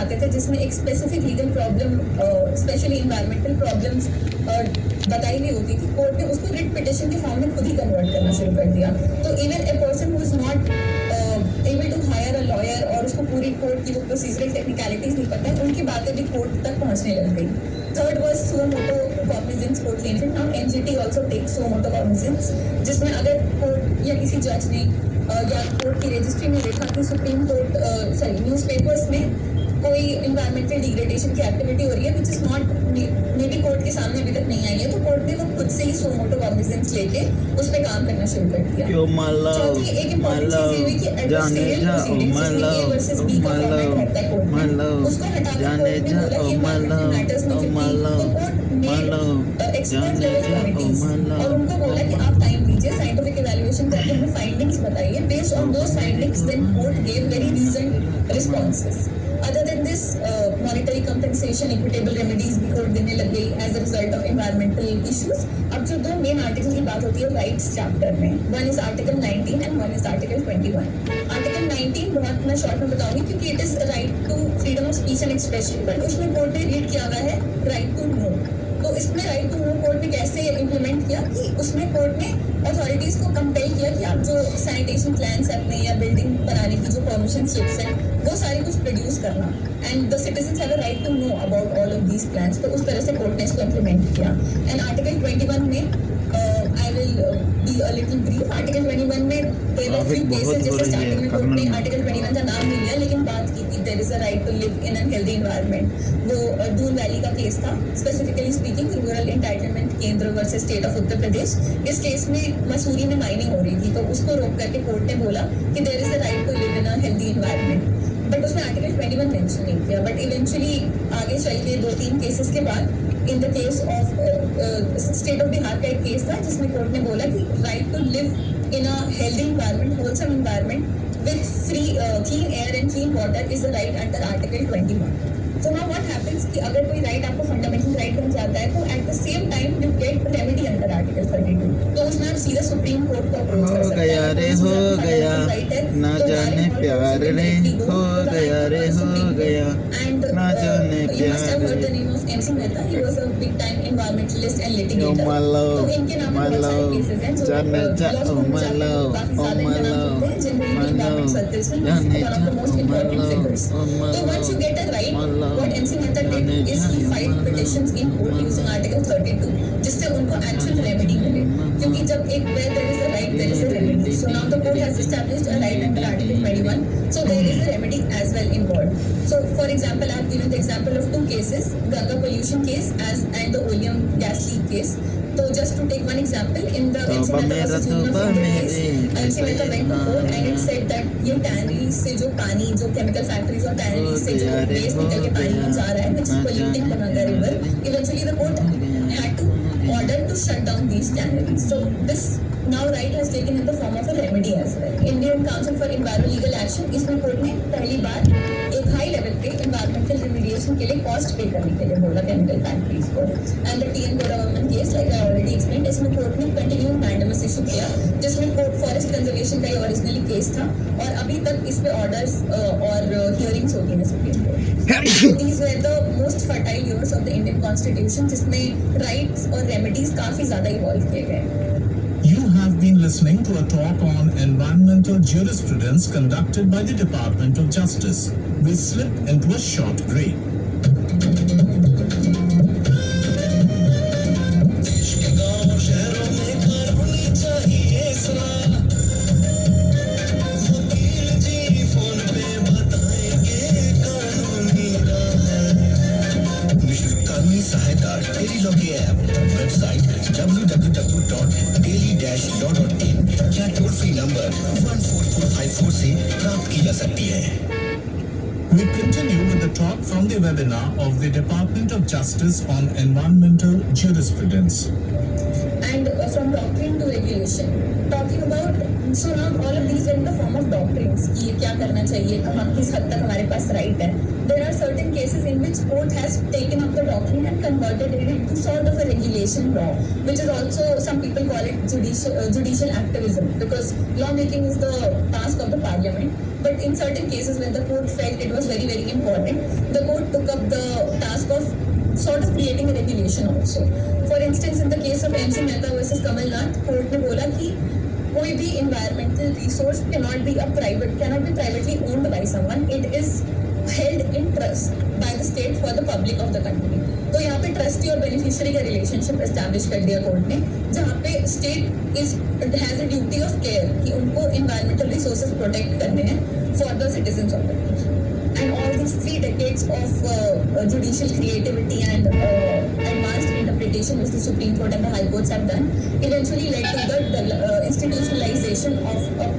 आते थे जिसमें एक specific legal problem, specially environmental problems बताई हुई होती थी, कोर्ट ने उसको रिट पिटिशन के फॉर्म में खुद ही कन्वर्ट करना शुरू कर दिया। तो even a person who is not able to hire a lawyer और उसको पूरी कोर्ट की वो प्रोसीजरल टेक्निकलिटीज नहीं पता है, उनकी बातें भी कोर्ट तक पहुंचने लग गई। Third was suo motu cognizance court claim. Now NGT also takes suo motu cognizance, जिसमें अगर कोर्ट या किसी जज ने या कोर्ट की रजिस्ट्री में देखा कि सुप्रीम कोर्ट न्यूज़पेपर्स में कोई इन्वायरमेंटल डिग्रेडेशन की एक्टिविटी हो रही है which is not may be court के सामने अभी तक नहीं आई है, तो कोर्ट ने वो खुद से ही सुओ मोटो कॉग्निजेंस लेके उस पर काम करना शुरू कर दिया। चौथी एक इम्पोर्टेंट चीज ये हुई कि एडवर्सरियल प्रोसीडिंग्स जिसमें ए वर्सेस बी का फॉर्मेट रहता है कोर्ट में, उसको हटाकर कोर्ट ने बोला कि इन्वायरमेंटल मैटर्स में तो कोर्ट ने एक्सपर्ट लेवल कमिटीज और उनको बोला कि आप टाइम दीजिए, साइंटिफिक इवैल्यूएशन करके हमें फाइंडिंग्स बताइए, based on those findings then court gave very reasoned responses. Other than this, monetary compensation, equitable remedies भी कोर्ट देने लग गई as a result of environmental issues। अब जो दो मेन आर्टिकल की बात होती है राइट्स चैप्टर में, one is article 19 and one is article 21। article 19 बहुत मैं शॉर्ट में बताऊंगी क्योंकि it is right to freedom of speech and expression, but उसमें कोर्ट ने रीड किया हुआ है right to know। तो इसमें राइट टू नो कोर्ट ने कैसे इम्प्लीमेंट किया कि उसमें कोर्ट ने अथॉरिटीज को कंपेल किया कि आप जो सैनिटेशन प्लान्स है अपने या बिल्डिंग बनाने की जो परमिशन स्लिप्स हैं वो सारी कुछ प्रोड्यूस करना, and the citizens have a right to know about all of these plans. तो उस तरह से कोर्ट ने इसको इम्प्लीमेंट किया। एंड आर्टिकल 21 में I will be a little brief. Article 21 में देयर वर फ्यू केसेस, जैसे स्टार्टिंग में कोर्ट ने आर्टिकल 21 का नाम नहीं लिया लेकिन बात की थी there is a right to live in an healthy environment. वो दून वैली का केस था, specifically speaking rural entitlement Kendra versus state of Uttar Pradesh. इस केस में मसूरी में माइनिंग हो रही थी, तो उसको रोक करके कोर्ट ने बोला कि there is a right to live in a healthy environment, but उसमें आर्टिकल 21 मेंशन नहीं किया। बट इवेंचुअली आगे चल के 2-3 केसेस के बाद in the case of state of Bihar का एक केस था जिसमें कोर्ट ने बोला कि right to live in a healthy environment, wholesome environment with free clean air and clean water is the right under article 21। So now what happens कि अगर कोई राइट आपको फंडामेंटल राइट बन जाता है तो at the same time you get remedy under article 32, तो उसमें आप सीधा सुप्रीम कोर्ट को अप्रोच कर सकते हैं। हो गया रे हो गया, ना जाने प्यार रे हो गया रे हो गया, ना जाने प्यार रे। the name of MC Mehta, he was a big time environmentalist and litigator। तो इनके नाम पे बहुत सारे केसेस हैं जो काफी ज्यादा इंटरनेट हैं जिनमें environment circles में one of the most important figures। तो once you get a right, what MC Mehta did is he filed petitions in court using Article 32, जिससे उनको actual remedy मिले, क्योंकि जब एक where there is a right there is a remedy। So now the court has established a right under Article 21, so there is a remedy as well involved। So for example, I have given the example of 2 cases, Ganga pollution case and the oleum gas leak case। So just to take one example, in the MC Mehta versus Union of India case, MC Mehta went to court and it said that ये tanneries से जो पानी, जो chemical factories और tanneries से जो waste निकल के पानी में जा रहा है, which is polluting the Ganga river, eventually the court had to order to shut down these tanneries। So this now right has taken in the form of a remedy as well। Indian Council for Environmental Legal Action, इसमें court ने पहली बार एक high level पे environmental remediation के लिए cost पे करने के लिए बोला केमिकल फैक्ट्रीज को। And the TN government case, like I already explained, इसमें कोर्ट ने कंटिन्यू मैंडेमस इशू किया, जिसमें कोर्ट फॉरेस्ट कंजर्वेशन का ही ओरिजिनली केस था और अभी तक इस पे ऑर्डर्स और हियरिंग्स होती हैं supreme court. These were the most fertile years of the Indian constitution, जिसमें राइट्स और रेमेडीज काफी ज्यादा इवॉल्व किए गए। You have been listening to a talk on environmental jurisprudence conducted by the Department of Justice. We slip into a short break. या toll free number 14454 से प्राप्त की जा सकती है। We continue with the talk from the webinar of the Department of Justice on environmental jurisprudence. And from doctrine to regulation, talking about, so now all of these are in the form of doctrines कि ये क्या करना चाहिए, कहाँ किस हद तक हमारे पास राइट है। There are certain cases in which court has taken up the doctrine and converted it into sort of a regulation law, which is also, some people call it judicial activism, because lawmaking is the task of the parliament. But in certain cases when the court felt it was very, very important, the court took up the task of sort of creating a regulation also. For instance, in the case of MC Mehta versus Kamal Nath, court ने बोला कि कोई भी environmental resource cannot be privately owned by someone. It is held in trust by the state for the public of the country. तो यहाँ पे trustee और beneficiary का रिलेशनशिप एस्टैब्लिश कर दिया कोर्ट ने, जहाँ पे state has a duty of care कि उनको environmental resources protect करने हैं for the citizens of the country. And all these 3 decades of judicial creativity and advanced interpretation which the Supreme Court and the High Courts have done eventually led to the institutionalization of a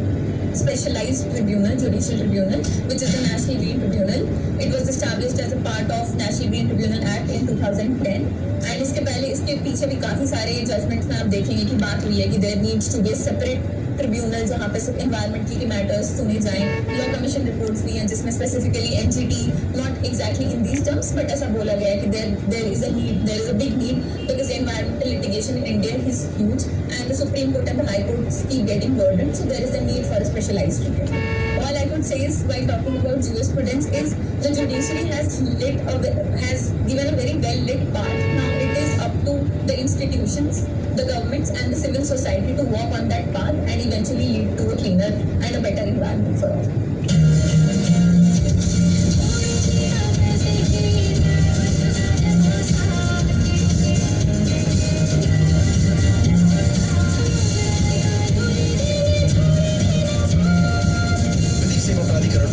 specialized tribunal, judicial tribunal, which is the National Green Tribunal. It was established as a part of National Green Tribunal Act in 2010. And इसके पहले इसके पीछे भी काफ़ी सारे judgements में आप देखेंगे कि बात हुई है कि there needs to be a separate tribunal जहाँ पे सिर्फ एनवायरमेंटल के मैटर्स सुने जाएं. लॉ कमीशन रिपोर्ट्स भी हैं जिसमें specifically NGT, not exactly in these terms, but ऐसा बोला गया है कि there is a big need because environmental litigation in India is huge and the supreme court and the high courts keep getting burden, so there is a need for a specialized tribunal. All I could say is, while talking about jurisprudence, is the judiciary has given a very well lit path. Now it is up to the institutions, the governments, and the civil society to walk on that path and eventually lead to a cleaner and a better environment for all.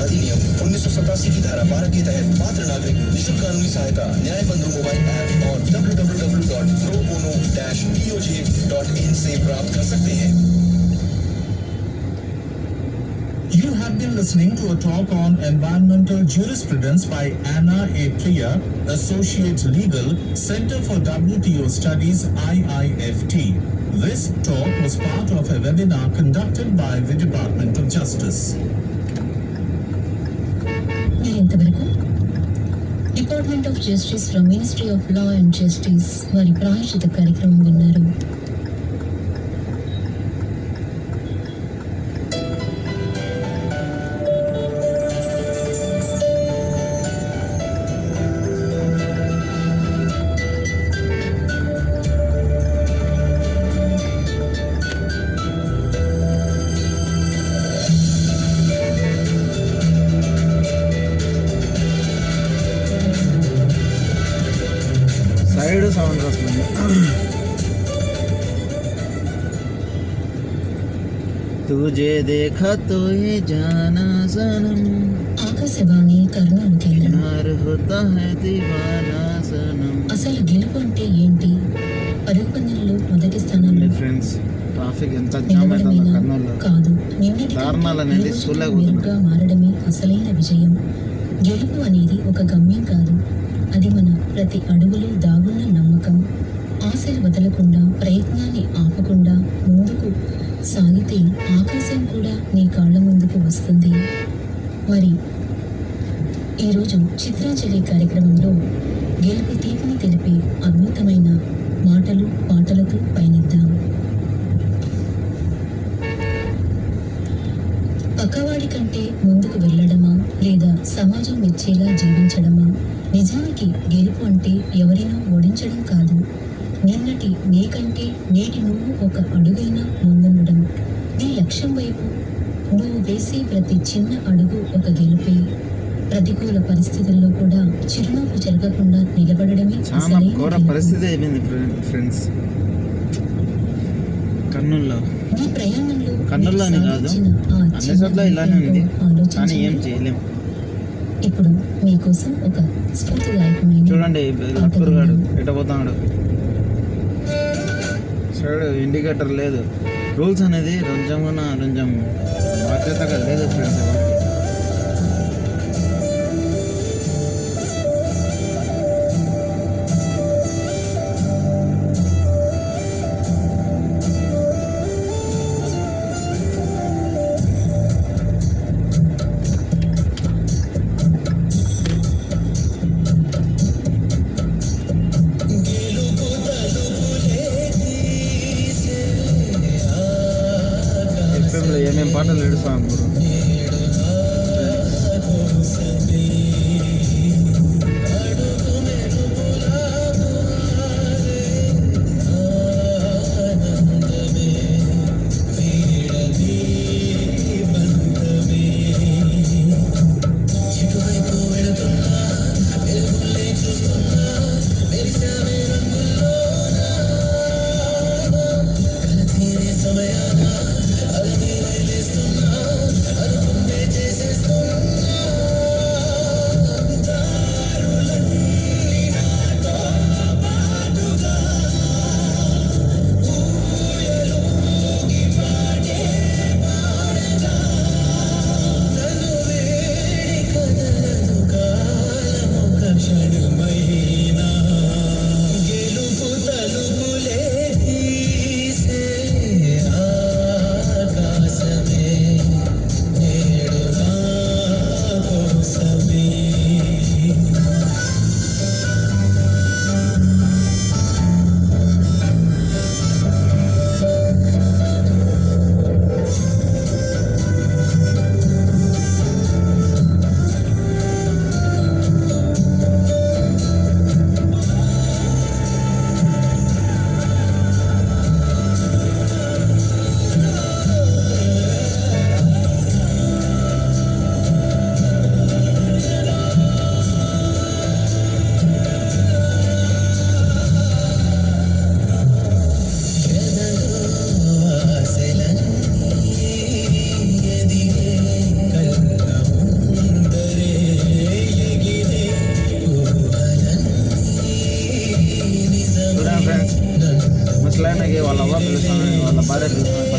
अधिनियम 1987 की धारा 12 के तहत पात्र नागरिक निःशुल्क कानूनी सहायता न्याय बंधु मोबाइल ऐप और www.probono-doj.in से प्राप्त कर सकते हैं. You have been listening to a talk on environmental jurisprudence by Anna A. Priya, Associate Legal, Center for WTO Studies, IIFT. This talk was part of a webinar conducted by the Department of Justice. ఇంతవరకు department of justice from ministry of law and justice వారి ప్రాయశ్చిత కార్యక్రమం విన్నారు. Side sound వస్తుంది. तुझे देखा तो ये जाना सनम, ఆకాశవాణి కర్నూలు కేంద్రం. प्यार होता है दीवाना सनम. అసలు గెలుపు అంటే ఏంటి? పరుగు పందెంలో మొదటి స్థానంలో ఫ్రెండ్స్, ట్రాఫిక్ ఎంత జామ్ అవుతుందో నిలబడమేనా? కర్నూలులో. కాదు, నిన్నటి దారుణాల కంటే నుండి ఈ రోజు సూళ్ళకు మెరుగ్గా మారడమే అసలైన విజయం. గెలుపు అనేది ఒక గమ్యం కాదు, అది మన ప్రతి అడుగులో దాగున్న నమ్మకం. ఆశలు వదలకుండా, ప్రయత్నాన్ని ఆపకుండా ముందుకు సాగితే ఆకాశం కూడా నీ కాళ్ళ ముందుకు వస్తుంది. మరి ఈరోజు చిత్రాంజలి కార్యక్రమంలో గెలుపు తీపిని తెలిపే అద్భుతమైన మాటలు పాటలతో పయనిద్దాం. పక్కవాడి కంటే ముందుకు వెళ్ళడమా లేదా సమాజం మెచ్చేలా జీవించడమా? నిజానికి గెలుపు అంటే ఎవరినో ఓడించడం కాదు, నిన్నటి నీకంటే నేటి నువ్వు ఒక అడుగైనా ముందుండడం. నీ లక్ష్యం వైపు నువ్వు వేసే ప్రతి చిన్న అడుగు ఒక గెలుపే. ప్రతికూల పరిస్థితుల్లో కూడా చిరునవ్వు జరగకుండా నిలబడడమే చాలా అసలైన ఘోర గెలుపు. పరిస్థితి అయిపోయింది ఫ్రెండ్స్ కర్నూలులో. నీ ప్రయాణంలో కర్నూలులోనే మీరు కాదు, సాధించిన ఆ అన్ని చిన్న చోట్ల ఇలానే ఉంది, విజయంతో కానీ ఏం ఆలోచించండి. చేయలేం. ఇప్పుడు మీకోసం ఒక స్ఫూర్తిదాయకమైన చూడండి లక్కూరు గాడు ఎట పోతాడు, సైడ్ ఇండికేటర్ లేదు. రూల్స్ అనేది కొంచెం బాధ్యతగా లేదు ఫ్రెండ్స్ ఎవరికి. పాటలు ఏడుస్తాను బ్రో. ఫ్రెండ్స్ ముసలాయనకి వాళ్ళ అవ్వ పిలుస్తాను, వాళ్ళ భార్య పిలుస్తాను.